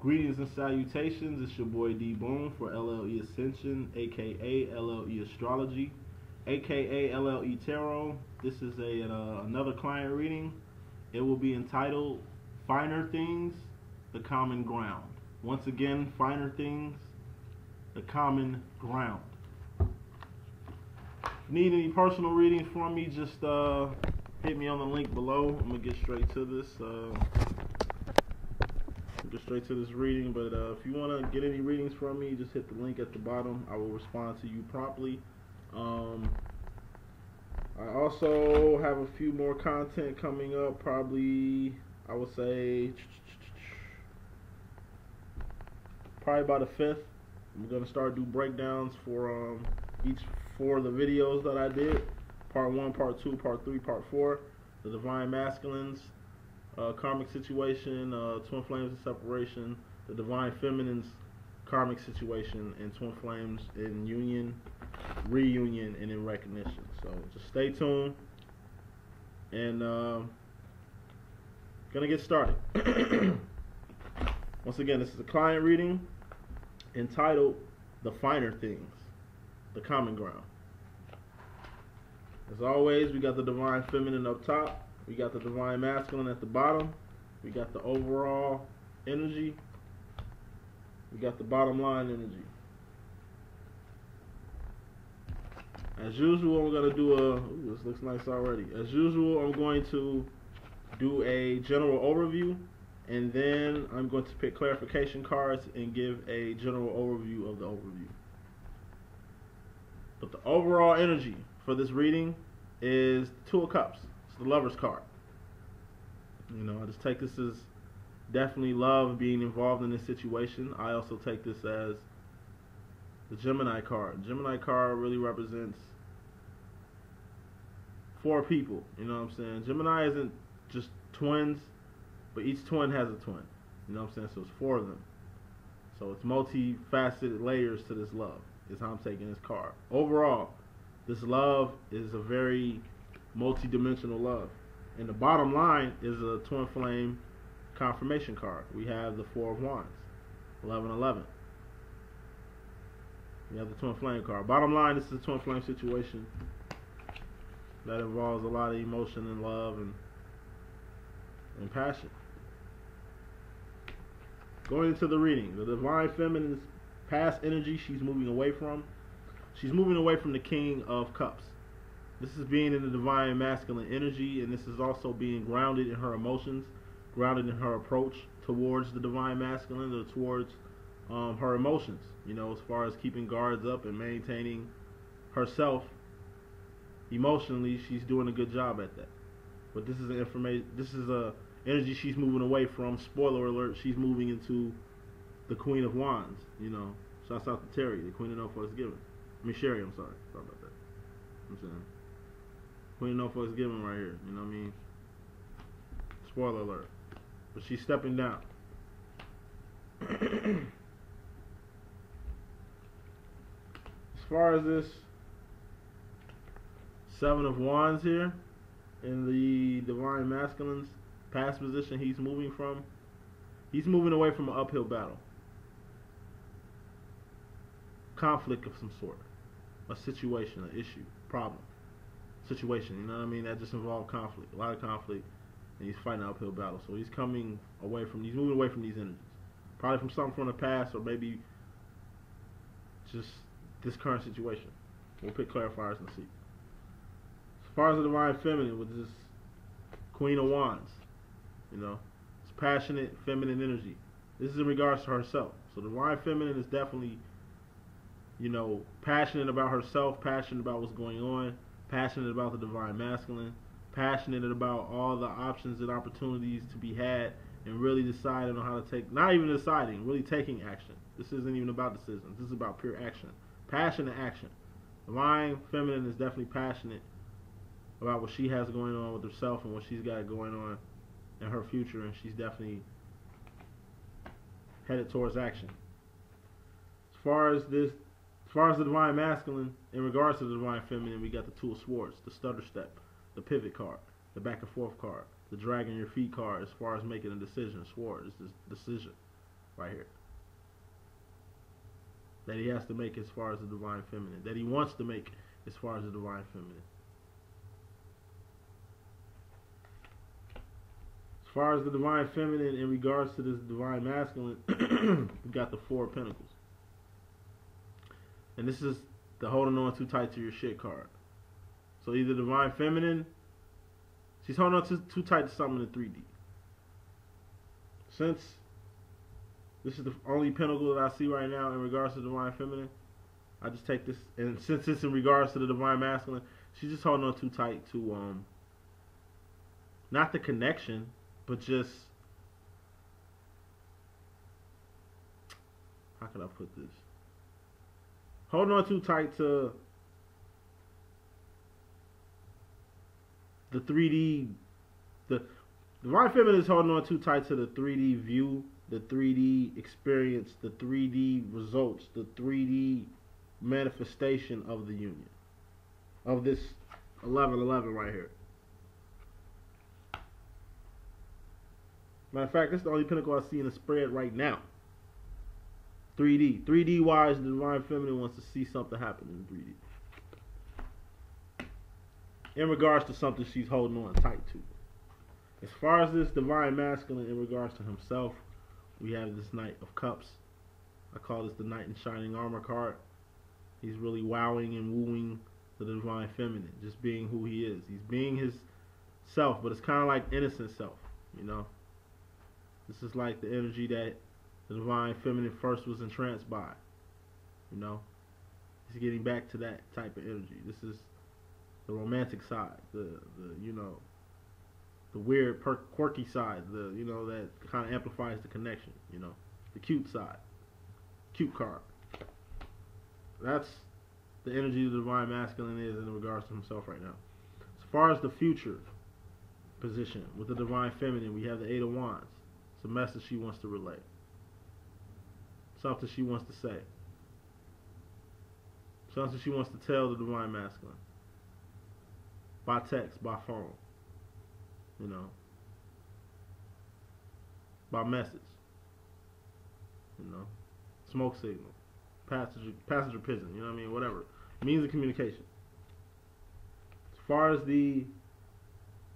Greetings and salutations. It's your boy D.Boom for LLE.Ascension, aka LLE Astrology, aka LLE Tarot. This is another client reading. It will be entitled Finer Things, the Common Ground. Once again, Finer Things, the Common Ground. If you need any personal readings from me, just hit me on the link below. I'm going to get straight to this. Reading, but if you want to get any readings from me, just hit the link at the bottom. I will respond to you promptly. I also have a few more content coming up, probably I would say probably by the 5th. I'm going to start doing breakdowns for each 4 of the videos that I did. Part 1, Part 2, Part 3, Part 4. The Divine Masculines, karmic situation, twin flames and separation, the divine feminines karmic situation, and twin flames in union, reunion, and in recognition. So just stay tuned, and gonna get started. Once again, this is a client reading entitled The Finer Things, the Common Ground. As always, we got the divine feminine up top. We got the divine masculine at the bottom. We got the overall energy. We got the bottom line energy. As usual, I'm going to do this looks nice already. As usual, I'm going to do a general overview, and then I'm going to pick clarification cards and give a general overview of the overview. But the overall energy for this reading is the Two of Cups. It's the Lover's card. You know, I just take this as definitely love being involved in this situation. I also take this as the Gemini card. The Gemini card really represents 4 people. You know what I'm saying? Gemini isn't just twins, but each twin has a twin. You know what I'm saying? So it's 4 of them. So it's multifaceted layers to this love, is how I'm taking this card. Overall, this love is a very multi-dimensional love. And the bottom line is a twin flame confirmation card. We have the 4 of Wands, 11-11. We have the twin flame card. Bottom line, this is a twin flame situation that involves a lot of emotion and love and passion. Going into the reading, the divine feminine's past energy she's moving away from. She's moving away from the King of Cups. This is being in the divine masculine energy, and this is also being grounded in her emotions, grounded in her approach towards the divine masculine, or towards her emotions. You know, as far as keeping guards up and maintaining herself emotionally, she's doing a good job at that. But this is a energy she's moving away from. Spoiler alert: she's moving into the Queen of Wands. You know, shouts out to Terry, the Queen of No Fucks Given. Sherry. I'm sorry about that. I'm saying Queen of No Fucks Given right here. You know what I mean? Spoiler alert. But she's stepping down. As far as this 7 of Wands here in the divine masculine's past position he's moving away from an uphill battle. Conflict of some sort. A situation, an issue, problem. Situation, you know what I mean? That just involved conflict, a lot of conflict, and he's fighting an uphill battle. So he's moving away from these energies. Probably from something from the past, or maybe just this current situation. We'll pick clarifiers and see. As far as the divine feminine, with this Queen of Wands, you know, it's passionate feminine energy. This is in regards to herself. So the divine feminine is definitely, you know, passionate about herself, passionate about what's going on, passionate about the divine masculine, passionate about all the options and opportunities to be had, and really deciding on how to take, not even deciding, really taking action. This isn't even about decisions. This is about pure action. Passion and action. Divine feminine is definitely passionate about what she has going on with herself and what she's got going on in her future, and she's definitely headed towards action. As far as the divine masculine, in regards to the divine feminine, we got the Two of Swords, the stutter step, the pivot card, the back and forth card, the dragging your feet card. As far as making a decision, sword is this decision. right here. That he has to make as far as the divine feminine. That he wants to make as far as the divine feminine. As far as the divine feminine in regards to this divine masculine, we got the Four of Pentacles. And this is the holding on too tight to your shit card. So either divine feminine, she's holding on too tight to something in 3D. Since this is the only pentacle that I see right now in regards to divine feminine, I just take this, and since it's in regards to the divine masculine, she's just holding on too tight to not the connection, but just, how can I put this? Holding on too tight to the 3D, the divine feminine is holding on too tight to the 3D view, the 3D experience, the 3D results, the 3D manifestation of the union, of this 1111 right here. Matter of fact, this is the only pinnacle I see in the spread right now. 3D. 3D wise, the divine feminine wants to see something happen in 3D. In regards to something she's holding on tight to. As far as this divine masculine in regards to himself, we have this Knight of Cups. I call this the Knight in Shining Armor card. He's really wowing and wooing the divine feminine, just being who he is. He's being his self, but it's kind of like innocent self, you know. This is like the energy that the divine feminine first was entranced by, you know. He's getting back to that type of energy. This is the romantic side, the you know, the weird, quirky side, the, you know, that kind of amplifies the connection, you know, the cute side, cute card. That's the energy the divine masculine is in regards to himself right now. As far as the future position with the divine feminine, we have the Eight of Wands. It's a message she wants to relay, something she wants to say, something she wants to tell the divine masculine, by text, by phone, you know, by message, you know, smoke signal, passenger pigeon, you know what I mean, whatever, means of communication. As far as the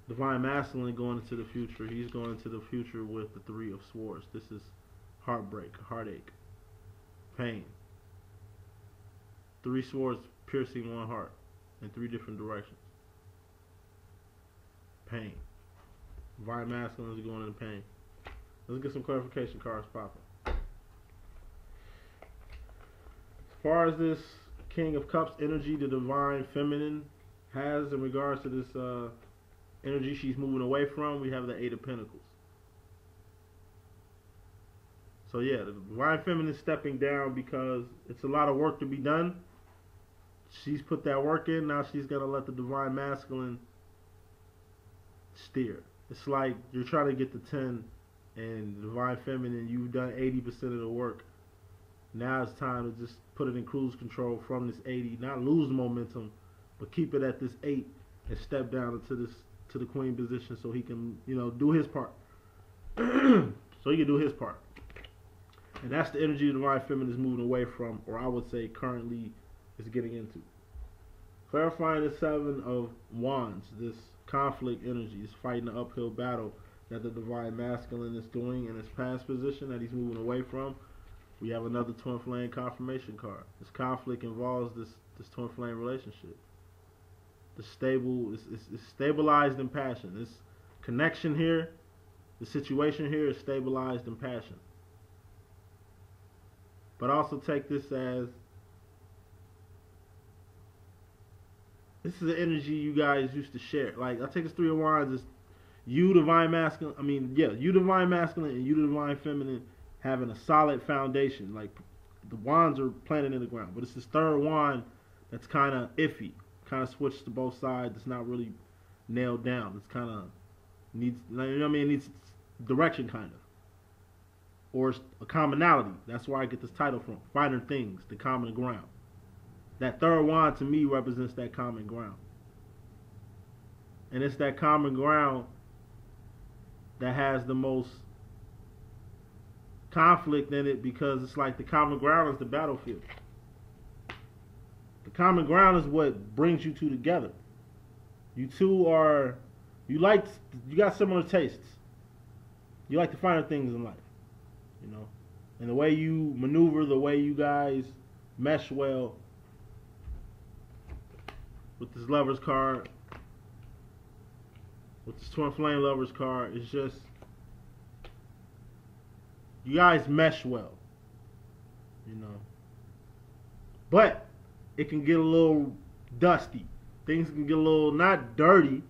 divine masculine going into the future, he's going into the future with the Three of Swords. This is heartbreak, heartache, pain. 3 swords piercing one heart in 3 different directions. Pain. Divine masculine is going into pain. Let's get some clarification cards popping. As far as this King of Cups energy the divine feminine has in regards to this energy she's moving away from, we have the Eight of Pentacles. So yeah, the divine feminine is stepping down because it's a lot of work to be done. She's put that work in, now she's going to let the divine masculine steer. It's like you're trying to get to 10 and the divine feminine, you've done 80% of the work. Now it's time to just put it in cruise control from this 80, not lose momentum, but keep it at this 8 and step down into this, to the queen position, so he can, you know, do his part. So he can do his part. And that's the energy the divine feminine is moving away from, or I would say currently is getting into. Clarifying the Seven of Wands, this conflict energy, is fighting an uphill battle that the divine masculine is doing in his past position that he's moving away from. We have another twin flame confirmation card. This conflict involves this twin flame relationship. The stable is stabilized in passion. This connection here, the situation here is stabilized in passion. But also take this as, this is the energy you guys used to share. Like, I take this Three of Wands as you divine masculine, you divine masculine and you divine feminine having a solid foundation. Like, the wands are planted in the ground, but it's this third wand that's kind of iffy, kind of switched to both sides. It's not really nailed down. It's kind of needs, you know what I mean? It needs direction, kind of, or a commonality. That's where I get this title from. Finer things, the common ground. That third wand to me represents that common ground, and it's that common ground that has the most conflict in it because it's like the common ground is the battlefield. The common ground is what brings you two together. You two are, you got similar tastes. You like the finer things in life, you know. And the way you maneuver, the way you guys mesh well with this Lovers card, with this Twin Flame Lovers card, it's just, you guys mesh well, you know. But it can get a little dusty. Things can get a little, not dirty,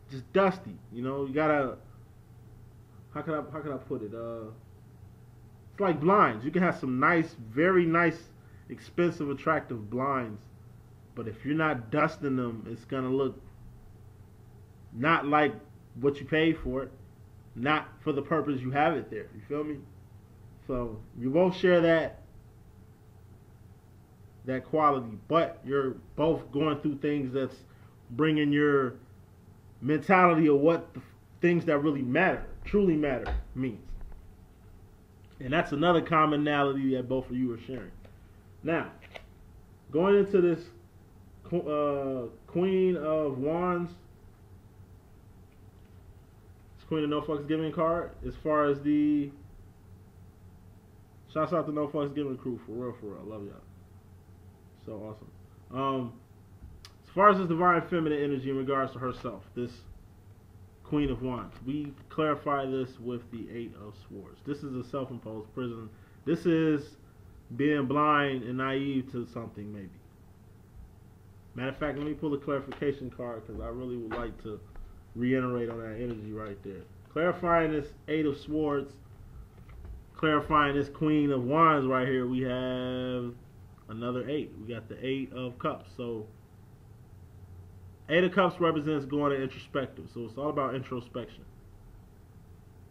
just dusty. You know, you gotta, how can I put it? It's like blinds. You can have some nice, very nice, expensive, attractive blinds, but if you're not dusting them, it's gonna look not like what you paid for it, not for the purpose you have it there. You feel me? So you both share that quality, but you're both going through things that's bringing your mentality of what the things that really matter, truly matter, means. And that's another commonality that both of you are sharing. Now, going into this Queen of Wands, this Queen of No Fucks Giving card, as far as the, shouts out to No Fucks Giving crew, for real, I love y'all. So awesome. As far as this divine feminine energy in regards to herself, this Queen of Wands, we clarify this with the Eight of Swords. This is a self-imposed prison. This is being blind and naive to something, maybe. Matter of fact, let me pull a clarification card because I really would like to reiterate on that energy right there. Clarifying this Eight of Swords, clarifying this Queen of Wands right here, we have another 8. We got the 8 of Cups. So 8 of Cups represents going to introspective. So it's all about introspection.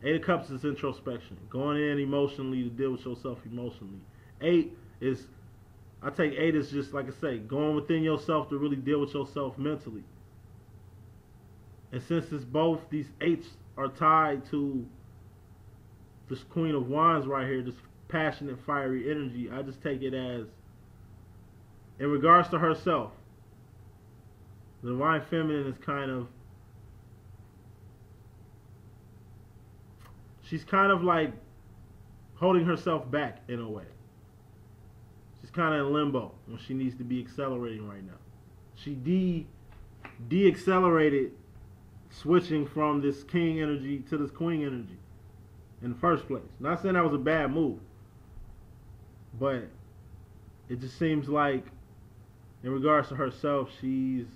8 of Cups is introspection. Going in emotionally to deal with yourself emotionally. 8 is, I take 8 as just, like I say, going within yourself to really deal with yourself mentally. And since it's both, these 8s are tied to this Queen of Wands right here, this passionate, fiery energy, I just take it as, in regards to herself, the divine feminine is kind of, she's kind of like holding herself back in a way. She's kind of in limbo when she needs to be accelerating right now. She de-accelerated, switching from this king energy to this queen energy in the first place. Not saying that was a bad move, but it just seems like in regards to herself, she's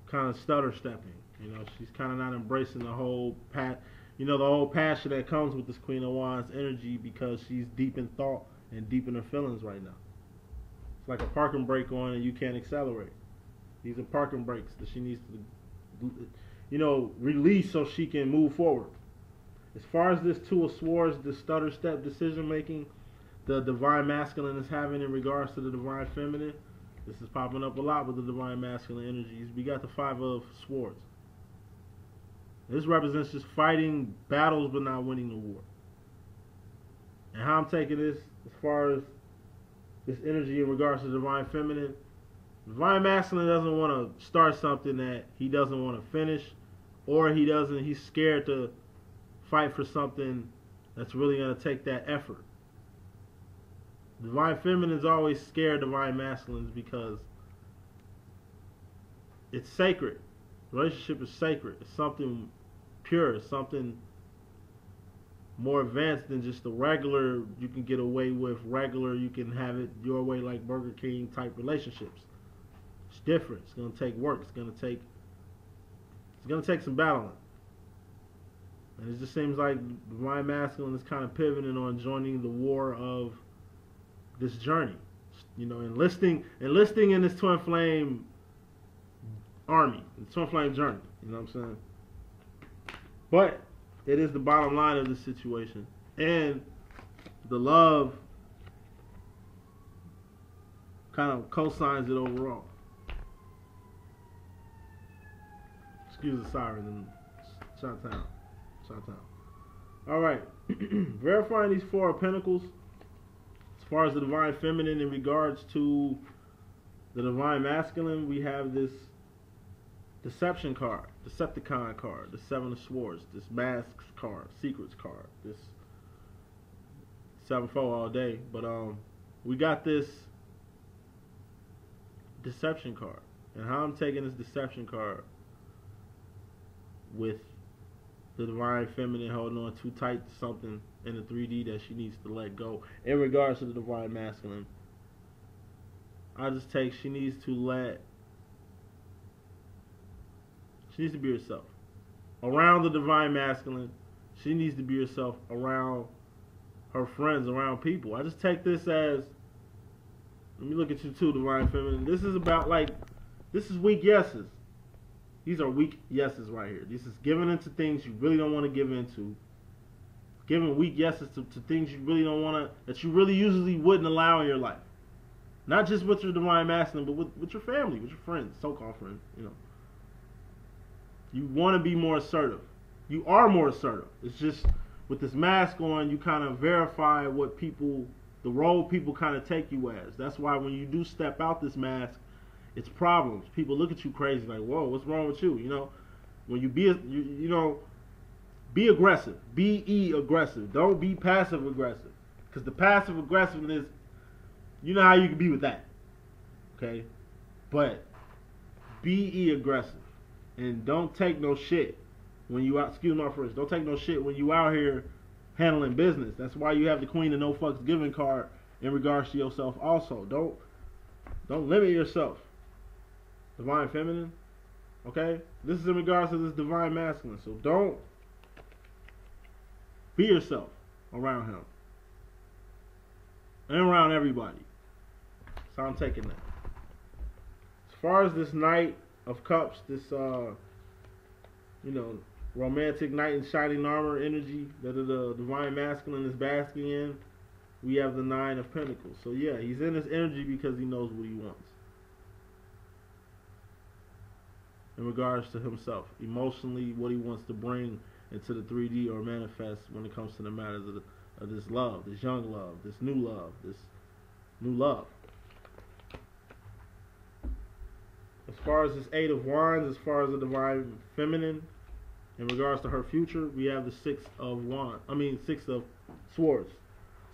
kind of stutter stepping. You know, she's kind of not embracing the whole the whole passion that comes with this Queen of Wands energy, because she's deep in thought and deep in her feelings right now. It's like a parking brake on and you can't accelerate. These are parking brakes that she needs to, release so she can move forward. As far as this Two of Swords, the stutter step decision making, the divine masculine is having in regards to the divine feminine, this is popping up a lot with the divine masculine energies. We got the Five of Swords. This represents just fighting battles but not winning the war. And how I'm taking this, as far as this energy in regards to the divine feminine, divine masculine doesn't want to start something that he doesn't want to finish, or he's scared to fight for something that's really going to take that effort. Divine feminine is always scared divine masculines because it's sacred. Relationship is sacred. It's something pure. It's something more advanced than just the regular, you can get away with regular, you can have it your way like Burger King type relationships. It's different. It's going to take work. It's going to take some battling. And it just seems like divine masculine is kind of pivoting on joining the war of this journey, enlisting in this twin flame army, the twin flame journey. You know what I'm saying? But it is the bottom line of this situation, and the love kind of co-signs it overall. Excuse the siren in Chi-Town. All right. Verifying these four of pentacles. As far as the divine feminine in regards to the divine masculine, we have this deception card, Decepticon card, the Seven of Swords, this masks card, secrets card, this 7-4 all day. But we got this deception card. And how I'm taking this deception card with the divine feminine holding on too tight to something in the 3D that she needs to let go. In regards to the divine masculine, I just take she needs to be herself. Around the divine masculine, she needs to be herself around her friends, around people. I just take this as, let me look at you too, divine feminine. This is about this is weak yeses. These are weak yeses right here. This is giving into things you really don't want to give into. Giving weak yeses to things you really don't want to, that you really usually wouldn't allow in your life. Not just with your divine masculine, but with your family, with your friends, so-called friends, you know. You want to be more assertive. You are more assertive. It's just with this mask on, you kind of verify what people, the role people kind of take you as. That's why when you do step out this mask, it's problems. People look at you crazy, like, whoa, what's wrong with you? You know, when you be, you know, be aggressive. Be aggressive. Don't be passive aggressive. Because the passive aggressiveness, you know how you can be with that. Okay? But be aggressive. And don't take no shit when you out, excuse my French, don't take no shit when you out here handling business. That's why you have the Queen of No Fucks Given card in regards to yourself also. Don't limit yourself. Divine feminine. Okay? This is in regards to this divine masculine. So don't be yourself around him. And around everybody. So I'm taking that. As far as this Knight of Cups, this you know, romantic knight in shining armor energy that the divine masculine is basking in, we have the Nine of Pentacles. So yeah, he's in this energy because he knows what he wants in regards to himself, emotionally, what he wants to bring into the 3D or manifest when it comes to the matters of this love, this young love, this new love, this new love. As far as this Eight of Wands, as far as the divine feminine, in regards to her future, we have the Six of Swords.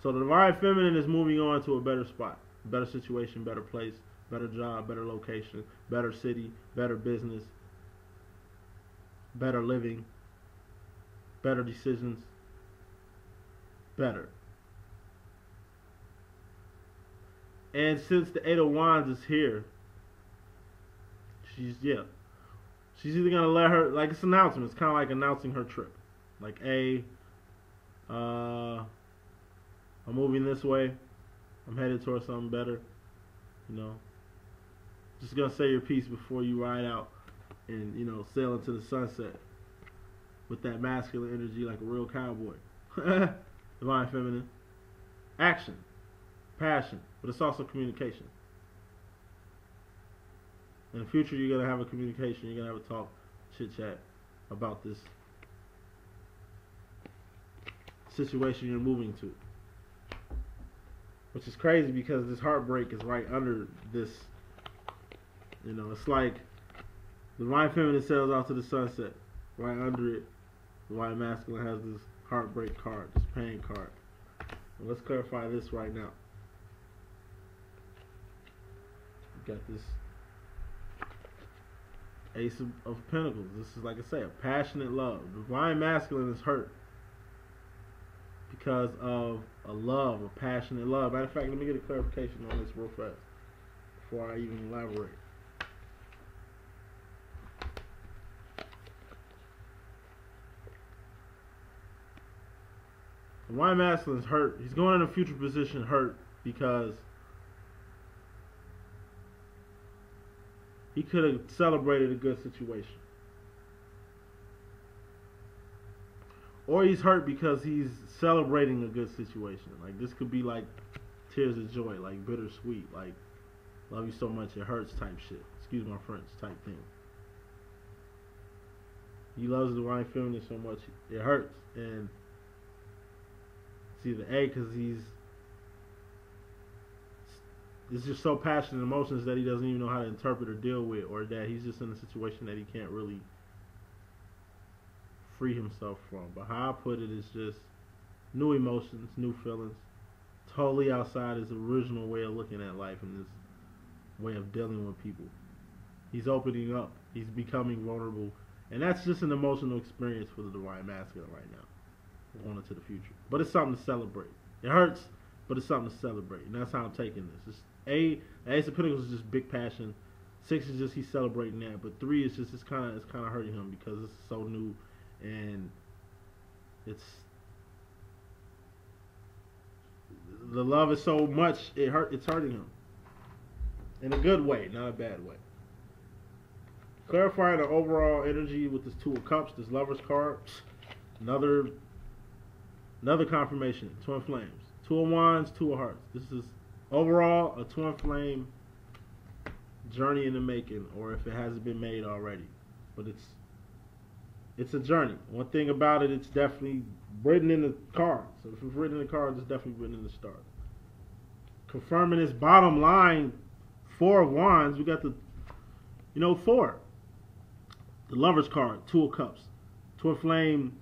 So the divine feminine is moving on to a better spot, better situation, better place, better job, better location, better city, better business, better living, better decisions, better. And since the Eight of Wands is here, she's either gonna let her, like, it's announcement. It's kind of like announcing her trip. Like, I'm moving this way. I'm headed towards something better. You know, just gonna say your piece before you ride out and, you know, sail into the sunset with that masculine energy like a real cowboy. Divine feminine. Action, passion, but it's also communication. In the future, you're going to have a communication, you're going to have a talk, chit-chat about this situation you're moving to. Which is crazy because this heartbreak is right under this. You know, it's like the divine feminine sails out to the sunset. Right under it, the divine masculine has this heartbreak card, this pain card. And let's clarify this right now. We got this Ace of Pentacles. This is, like I say, a passionate love. Divine masculine is hurt because of a love, a passionate love. Matter of fact, let me get a clarification on this real fast before I even elaborate. Divine masculine is hurt. He's going in a future position hurt because he could have celebrated a good situation. Or he's hurt because he's celebrating a good situation. Like, this could be like tears of joy, like bittersweet, like love you so much it hurts type shit. Excuse my French type thing. He loves the divine feminine so much it hurts. And It's either A, because it's just so passionate emotions that he doesn't even know how to interpret or deal with, or that he's just in a situation that he can't really free himself from. But how I put it is just new emotions, new feelings, totally outside his original way of looking at life and his way of dealing with people. He's opening up. He's becoming vulnerable. And that's just an emotional experience for the Divine Masculine right now, going into the future. But it's something to celebrate. It hurts, but it's something to celebrate. And that's how I'm taking this. It's Ace of Pentacles is just big passion. 6 is just he's celebrating that. But 3 is just it's kind of hurting him because it's so new, and it's the love is so much it's hurting him in a good way, not a bad way. Clarifying the overall energy with this Two of Cups, this Lover's card, another confirmation. Twin flames, Two of Wands, Two of Hearts. This is overall a twin flame journey in the making, or if it hasn't been made already. But it's a journey. One thing about it, it's definitely written in the cards. So if it's written in the cards, it's definitely written in the stars. Confirming this bottom line, Four of Wands, we got the 4. The Lover's card, Two of Cups, Twin Flame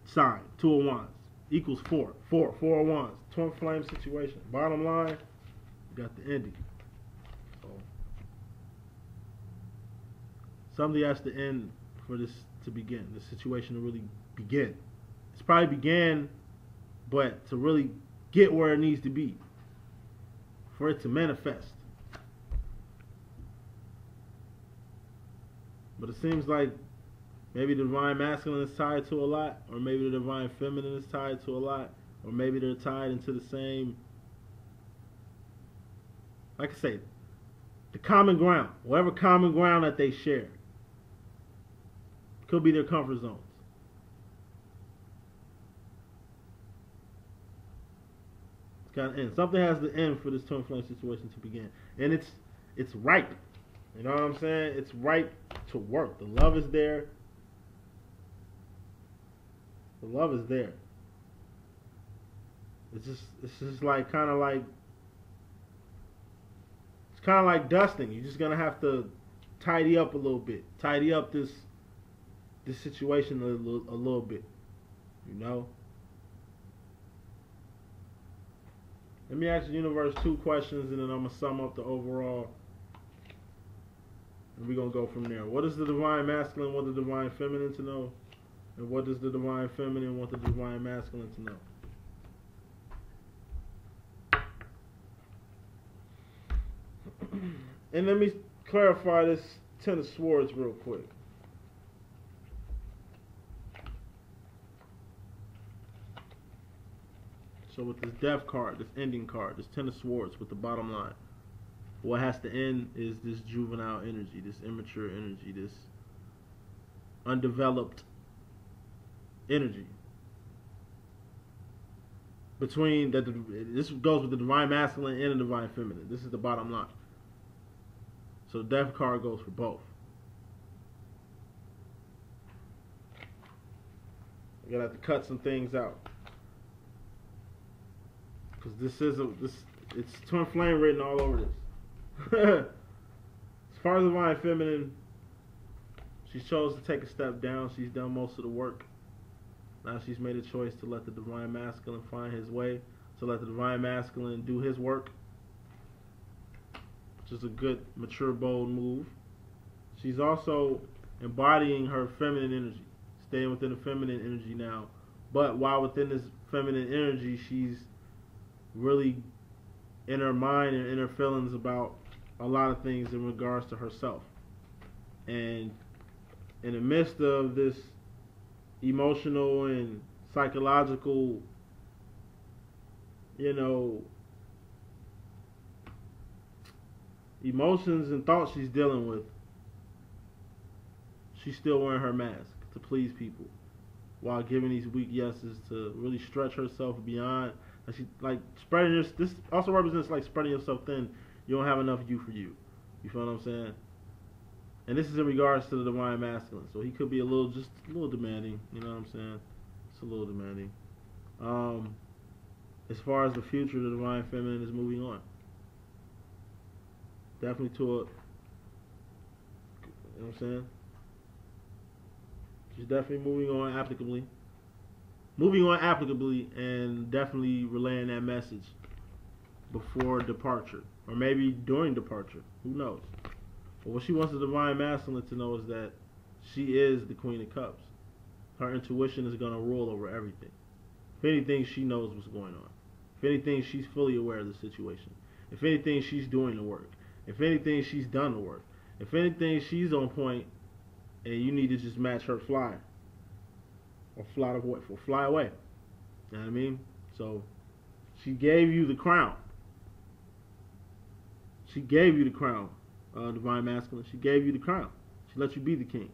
sign, Two of Wands, equals 4. Four of Wands, Twin Flame situation. Bottom line, we got the ending. So something has to end for this to begin, this situation to really begin. It's probably began, but to really get where it needs to be, for it to manifest. But it seems like maybe the Divine Masculine is tied to a lot, or maybe the Divine Feminine is tied to a lot, or maybe they're tied into the same, like I say, the common ground, whatever common ground that they share. Could be their comfort zones. It's got to end. Something has to end for this twin flame situation to begin, and it's ripe. You know what I'm saying? It's ripe to work. The love is there. The love is there. It's just like kind of like dusting. You're just gonna have to tidy up a little bit. Tidy up this situation a little bit. You know? Let me ask the universe 2 questions, and then I'm gonna sum up the overall. And we're going to go from there. What does the Divine Masculine want the Divine Feminine to know? And what does the Divine Feminine want the Divine Masculine to know? And let me clarify this Ten of Swords real quick. So with this Death card, this Ending card, this Ten of Swords with the bottom line, what has to end is this juvenile energy, this immature energy, this undeveloped energy. Between that, this goes with the Divine Masculine and the Divine Feminine. This is the bottom line. So the Death card goes for both. We're gonna have to cut some things out, because it's twin flame written all over this. As far as the Divine Feminine, she chose to take a step down. She's done most of the work. Now she's made a choice to let the Divine Masculine find his way, to let the Divine Masculine do his work, which is a good, mature, bold move. She's also embodying her feminine energy, staying within the feminine energy now. But while within this feminine energy, she's really in her mind and in her feelings about a lot of things in regards to herself. And in the midst of this emotional and psychological, emotions and thoughts she's dealing with, she's still wearing her mask to please people, while giving these weak yeses to really stretch herself beyond. And she spreading this also represents like spreading yourself thin. You don't have enough you for you. You feel what I'm saying? And this is in regards to the Divine Masculine. So he could be just a little demanding. You know what I'm saying? It's a little demanding. as far as the future, the divine feminine is moving on. Definitely to a, you know what I'm saying? She's definitely moving on applicably. Moving on applicably and definitely relaying that message before departure. Or maybe during departure. Who knows? But what she wants the divine masculine to know is that she is the Queen of Cups. Her intuition is going to rule over everything. If anything, she knows what's going on. If anything, she's fully aware of the situation. If anything, she's doing the work. If anything, she's done the work. If anything, she's on point, and you need to just match her fly. Or fly away. You know what I mean? So, she gave you the crown. She gave you the crown, divine masculine. She gave you the crown. She let you be the king.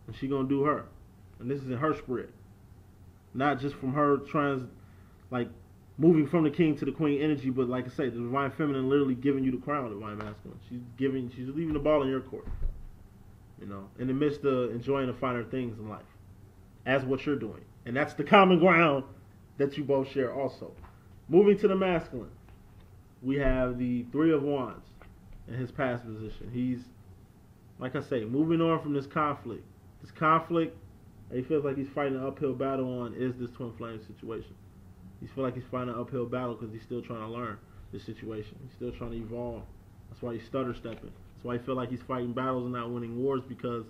And she gonna do her. And this is in her spirit. Not just from her moving from the king to the queen energy, but like I say, the divine feminine literally giving you the crown, divine masculine. She's leaving the ball in your court. You know, in the midst of enjoying the finer things in life. As what you're doing. And that's the common ground that you both share also. Moving to the masculine. We have the Three of Wands in his past position. He's, like I say, moving on from this conflict. This conflict that he feels like he's fighting an uphill battle on is this twin flame situation. He feels like he's fighting an uphill battle because he's still trying to learn this situation. He's still trying to evolve. That's why he's stutter stepping. That's why he feels like he's fighting battles and not winning wars, because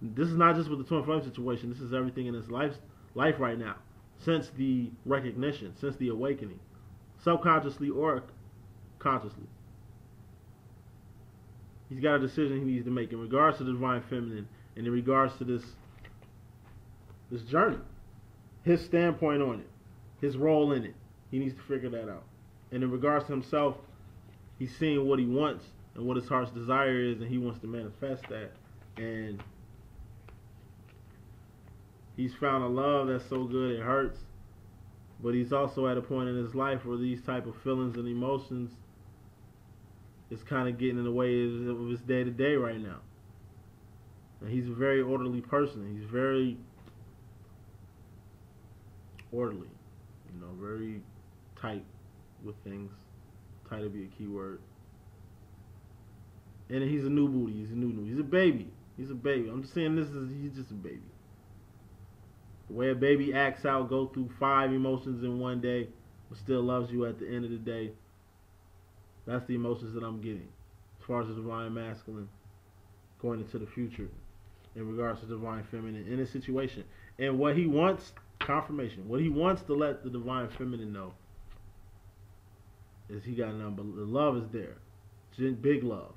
this is not just with the twin flame situation. This is everything in his life right now. Since the recognition, since the awakening, subconsciously or consciously. He's got a decision he needs to make in regards to the divine feminine and in regards to this journey. His standpoint on it. His role in it. He needs to figure that out. And in regards to himself, he's seeing what he wants and what his heart's desire is, and he wants to manifest that. And he's found a love that's so good it hurts. But he's also at a point in his life where these type of feelings and emotions is kind of getting in the way of his day-to-day right now. And he's a very orderly person. He's very orderly. You know, very tight with things. Tight would be a key word. And he's a new booty. He's a baby. He's a baby. I'm just saying he's just a baby. The way a baby acts out, go through 5 emotions in one day, but still loves you at the end of the day. That's the emotions that I'm getting as far as the divine masculine going into the future in regards to divine feminine in this situation. And what he wants, confirmation, what he wants to let the divine feminine know is he got nothing but the love is there. It's big love.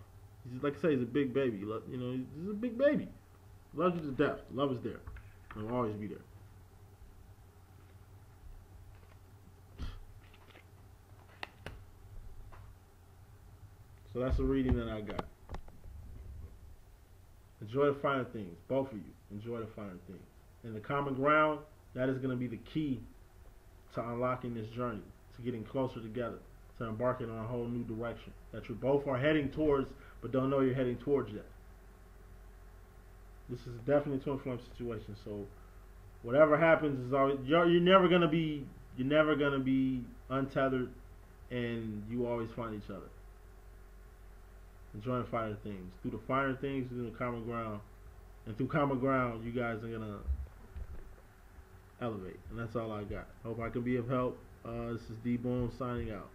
He's, like I say, he's a big baby. You know, he's a big baby. Loves you to death. Love is there. And will always be there. So that's the reading that I got. Enjoy the finer things. Both of you. Enjoy the finer things. And the common ground, that is going to be the key to unlocking this journey, to getting closer together, to embarking on a whole new direction that you both are heading towards, but don't know you're heading towards yet. This is definitely a twin flame situation. So whatever happens is always, you're never gonna be untethered, and you always find each other. Enjoying finer things. Through the finer things, through the common ground. And through common ground, you guys are going to elevate. And that's all I got. Hope I can be of help. This is D.Boom signing out.